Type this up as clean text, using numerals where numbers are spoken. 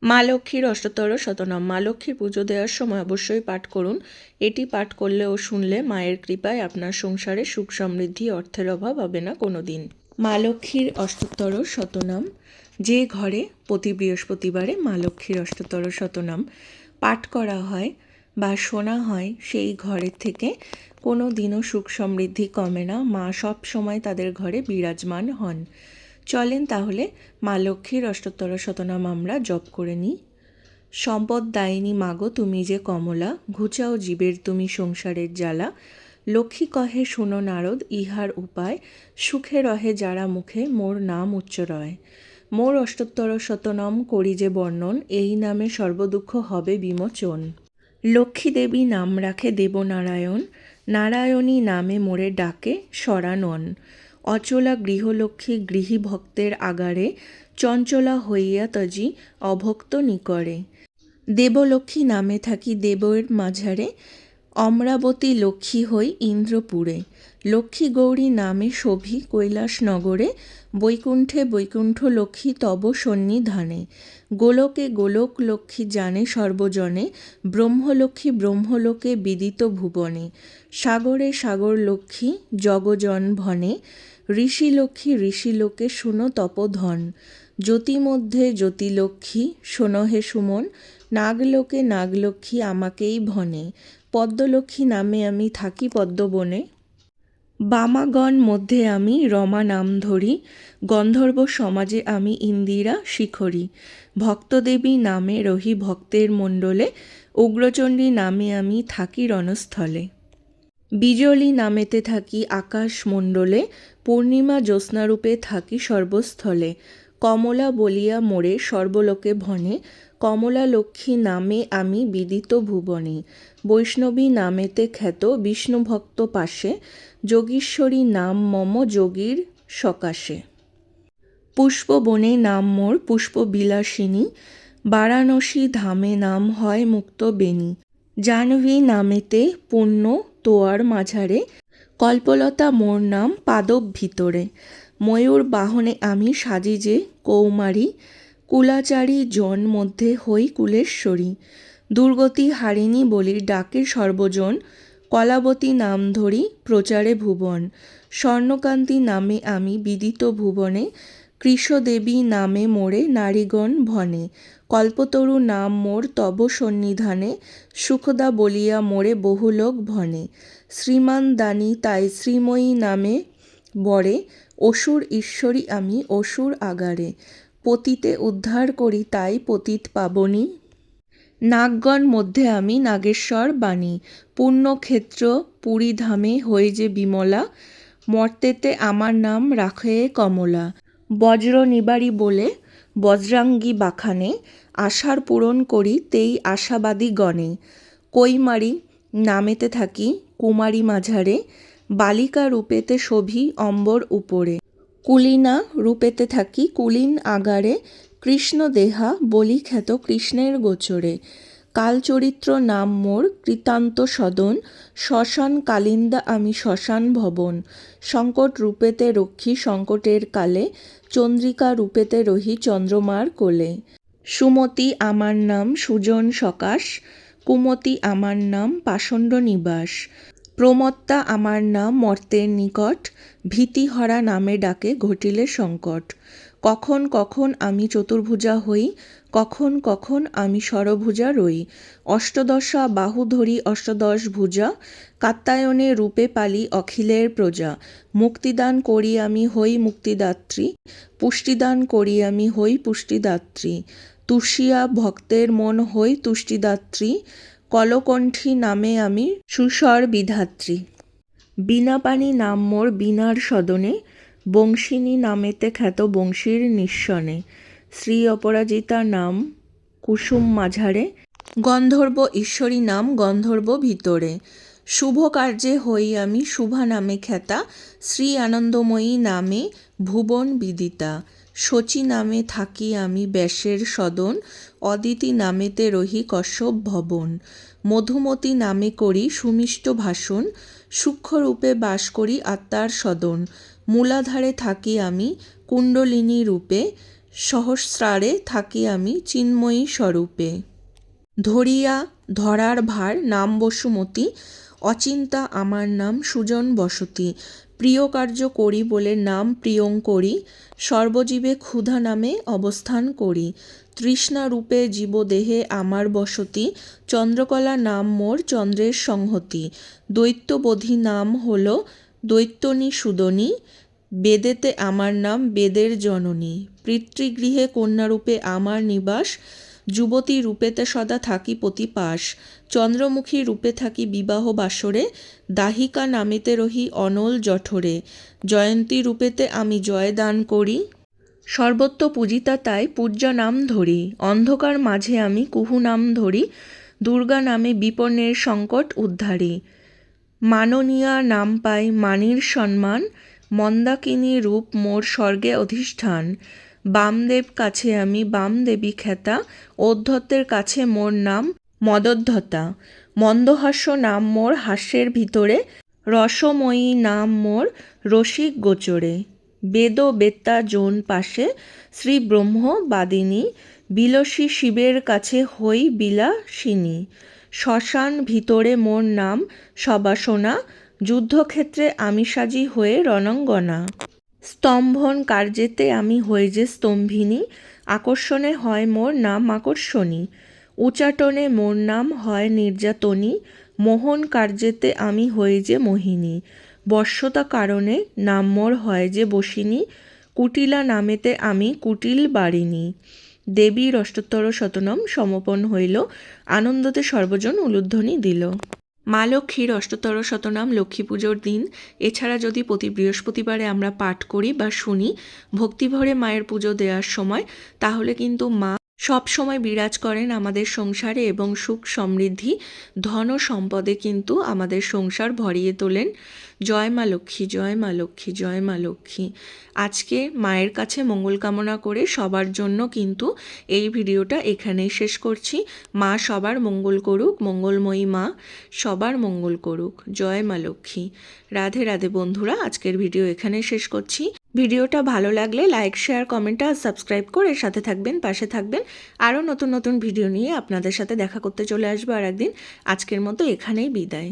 মা লক্ষ্মীর অষ্টতর শতনাম। মা লক্ষ্মীর পুজো দেওয়ার সময় অবশ্যই পাঠ করুন। এটি পাঠ করলে ও শুনলে মায়ের কৃপায় আপনার সংসারে সুখ সমৃদ্ধি অর্থের অভাব হবে না কোনো দিন। মা লক্ষ্মীর অষ্টতর শতনাম। যে ঘরে প্রতি বৃহস্পতিবারে মা লক্ষ্মীর অষ্টতর শতনাম পাঠ করা হয় বা শোনা হয়, সেই ঘরের থেকে কোনো দিনও সুখ সমৃদ্ধি কমে না। মা সব সময় তাদের ঘরে বিরাজমান হন। চলেন তাহলে মা লক্ষ্মীর অষ্টতর শতনাম আমরা জপ করে নিই। সম্পদ দায়িনী মাগো তুমি যে কমলা, ঘুচাও জীবের তুমি সংসারের জ্বালা। লক্ষ্মী কহে শুনো নারদ ইহার উপায়, সুখে রহে যারা মুখে মোর নাম উচ্চ রয়। মোর অষ্টতর শতনাম করি যে বর্ণন, এই নামে সর্বদুঃখ হবে বিমোচন। লক্ষ্মী দেবী নাম রাখে দেবনারায়ণ, নারায়ণী নামে মোরে ডাকে সরানন। অচলা গৃহলক্ষ্মী গৃহী ভক্তের আগারে, চঞ্চলা হইয়া তজি অভক্ত নিকরে। দেবলক্ষ্মী নামে থাকি দেবের মাঝারে, অমরাবতী লক্ষ্মী হই ইন্দ্রপুরে। লক্ষ্মী গৌরী নামে শোভি কৈলাস নগরে, বৈকুণ্ঠে বৈকুণ্ঠ লক্ষ্মী তব সন্নিধানে। গোলকে গোলক লক্ষ্মী জানে সর্বজনে, ব্রহ্মলক্ষ্মী ব্রহ্মলোকে বিদিত ভুবনে। সাগরে সাগর লক্ষ্মী জগজন ভনে, ঋষিলক্ষ্মী ঋষিলোকে শুনো তপোধন। জ্যোতি মধ্যে জ্যোতিলক্ষ্মী শোনো হে সুমন, নাগলোকে নাগলক্ষ্মী আমাকেই ভনে। পদ্মলক্ষ্মী নামে আমি থাকি পদ্মবনে, বামাগণ মধ্যে আমি রমা নাম ধরি। গন্ধর্ব সমাজে আমি ইন্দিরা শিখরি। ভক্তদেবী নামে রহি ভক্তের মণ্ডলে, উগ্রচণ্ডী নামে আমি থাকি রণস্থলে। বিজলী নামেতে থাকি আকাশ মণ্ডলে, পূর্ণিমা জ্যোৎস্নারূপে থাকি সর্বস্থলে। কমলা বলিয়া মোরে সর্বলোকে ভনে, কমলা লক্ষ্মী নামে আমি বিদিত ভুবনে। বৈষ্ণবী নামেতে খ্যাত বিষ্ণুভক্ত পাশে, যোগীশ্বরী নাম মম যোগীর সকাশে। পুষ্পবনে নাম মোর পুষ্পবিলাসিনী, বারাণসী ধামে নাম হয় মুক্ত বেনী। জাহ্নবী নামেতে পুণ্য তোয়ার মাঝারে, কল্পলতা মোর নাম পাদব ভিতরে। ময়ূর বাহনে আমি সাজি যে কৌমারী, কুলাচারী জন মধ্যে হই কুলেশ্বরী। দুর্গতি হারিণী বলি ডাকে সর্বজন, কলাবতী নাম ধরি প্রচারে ভুবন। স্বর্ণকান্তি নামে আমি বিদিত ভুবনে, কৃষদেবী নামে মোরে নারীগণ ভনে। কল্পতরু নাম মোর তব সন্নিধানে, সুখদা বলিয়া মোরে বহুলোক ভনে। শ্রীমান দানী তাই শ্রীময়ী নামে বরে, অসুর ঈশ্বরী আমি অসুর আগারে। পতিতে উদ্ধার করি তাই পতিত পাবনী, নাগগণ মধ্যে আমি নাগেশ্বর বাণী। পুণ্যক্ষেত্র পুরী ধামে হই যে বিমলা, মর্তেতে আমার নাম রাখে কমলা। বজ্র নিবারী বলে বজ্রাঙ্গী বাখানে, আশার পূরণ করি তেই আশাবাদী গণে। কৈমারী নামেতে থাকি কুমারী মাঝারে, বালিকা রূপেতে শোভি অম্বর উপরে। কুলিনা রূপেতে থাকি কুলীন আগারে, কৃষ্ণ দেহা বলি খ্যাত কৃষ্ণের গোচরে। কালচরিত্র নাম মোর কৃতান্ত সদন, শ্মশান কালিন্দা আমি শ্মশান ভবন। সংকট রূপেতে রক্ষী সংকটের কালে, চন্দ্রিকা রূপেতে রহি চন্দ্রমার কোলে। সুমতি আমার নাম সুজন সকাশ, কুমতি আমার নাম পাষণ্ড নিবাস। প্রমত্তা আমার নাম মর্তের নিকট, ভীতিহরা নামে ডাকে ঘটিলে সংকট। কখন কখন আমি চতুর্ভুজা হই, কখন কখন আমি ষড়ভুজা রই। অষ্টদশা বাহু ধরি অষ্টদশ ভুজা, কাত্যায়নে রূপে পালি অখিলের প্রজা। মুক্তিদান করি আমি হই মুক্তিদাত্রী, পুষ্টিদান করি আমি হই পুষ্টিদাত্রী। তুষিয়া ভক্তের মন হই তুষ্টিদাত্রী, কলকণ্ঠী নামে আমি সুস্বর বিধাত্রী। বীণাপাণি নাম মোর বীণার সদনে, বংশিনী নামেতে খ্যাত বংশীর নিঃসনে। শ্রী অপরাজিতা নাম কুসুম মাঝারে, গন্ধর্ব ঈশ্বরী নাম গন্ধর্ব ভিতরে। শুভ কার্যে হই আমি শুভা নামে খ্যাতা, শ্রী আনন্দময়ী নামে ভুবন বিদিতা। শচী নামে থাকি আমি ব্যাসের সদন, অদিতি নামেতে রহি কশ্যপ ভবন। মধুমতী নামে করি সুমিষ্ট ভাষণ, সূক্ষ্মরূপে বাস করি আত্মার সদন। মূলাধারে থাকি আমি কুণ্ডলিনী রূপে, সহস্রারে থাকি আমি চিন্ময়ী স্বরূপে। ধরিয়া ধরার ভার নাম বসুমতী, অচিন্তা আমার নাম সুজন বসতি। প্রিয় কার্য করি বলে নাম প্রিয়ঙ্করী, সর্বজীবে ক্ষুধা নামে অবস্থান করি। তৃষ্ণা রূপে জীবদেহে আমার বসতি, চন্দ্রকলা নাম মোর চন্দ্রের সংহতি। দৈত্যবোধি নাম হল দৈত্যনী সুদনী, বেদেতে আমার নাম বেদের জননী। পিতৃগৃহে কন্যারূপে আমার নিবাস, যুবতী রূপেতে সদা থাকি পতি পাশ। চন্দ্রমুখী রূপে থাকি বিবাহ বাসরে, দাহিকা নামেতে রহি অনল জঠরে। জয়ন্তী রূপেতে আমি জয় দান করি, সর্বত্র পূজিতা তাই পূজ্যা নাম ধরি। অন্ধকার মাঝে আমি কুহু নাম ধরি, দুর্গা নামে বিপন্নের সংকট উদ্ধারি। মাননীয়া নাম পাই মানির সম্মান, মন্দাকিনী রূপ মোর স্বর্গে অধিষ্ঠান। বামদেব কাছে আমি বামদেবী খ্যাতা, ঔদ্ধত্যের কাছে মোর নাম মদোদ্ধতা। মন্দহাস্য নাম মোর হাস্যের ভিতরে, রসময়ী নাম মোর রসিক গোচরে। বেদ বেত্তা জোন পাশে শ্রী ব্রহ্ম বাদিনী, বিলসী শিবের কাছে হই বিলাসিনী। শ্মশান ভিতরে মোর নাম সবাসনা, যুদ্ধক্ষেত্রে আমি সাজি হয়ে রণাঙ্গনা। স্তম্ভন কার্যেতে আমি হই যে স্তম্ভিনী, আকর্ষণে হয় মোর নাম আকর্ষণী। উচাটনে মোর নাম হয় নির্যাতনী, মোহন কার্যেতে আমি হই যে মোহিনী। বশ্যতা কারণে নাম মোর হয় যে বসিনী, কুটিলা নামেতে আমি কুটিল বারিণী। দেবীর অষ্টোত্তর শতনাম সমাপন হইল, আনন্দতে সর্বজন উলুধ্বনি দিল। মা লক্ষ্মীর অষ্টোত্তর শতনাম লক্ষ্মী পুজোর দিন। এছাড়া যদি প্রতি বৃহস্পতিবারে আমরা পাঠ করি বা শুনি ভক্তিভরে মায়ের পুজো দেওয়ার সময়, তাহলে কিন্তু মা সব সময় বিরাজ করেন আমাদের সংসারে এবং সুখ সমৃদ্ধি ধন ও সম্পদে কিন্তু আমাদের সংসার ভরিয়ে তোলেন। জয় মা লক্ষ্মী, জয় মা লক্ষ্মী, জয় মা লক্ষ্মী। আজকে মায়ের কাছে মঙ্গল কামনা করে সবার জন্য কিন্তু এই ভিডিওটা এখানেই শেষ করছি। মা সবার মঙ্গল করুক, মঙ্গলময়ী মা সবার মঙ্গল করুক। জয় মা লক্ষ্মী। রাধে রাধে বন্ধুরা, আজকের ভিডিও এখানে শেষ করছি। ভিডিওটা ভালো লাগলে লাইক, শেয়ার, কমেন্ট আর সাবস্ক্রাইব করে সাথে থাকবেন, পাশে থাকবেন। আরও নতুন নতুন ভিডিও নিয়ে আপনাদের সাথে দেখা করতে চলে আসবো আর একদিন। আজকের মতো এখানেই বিদায়।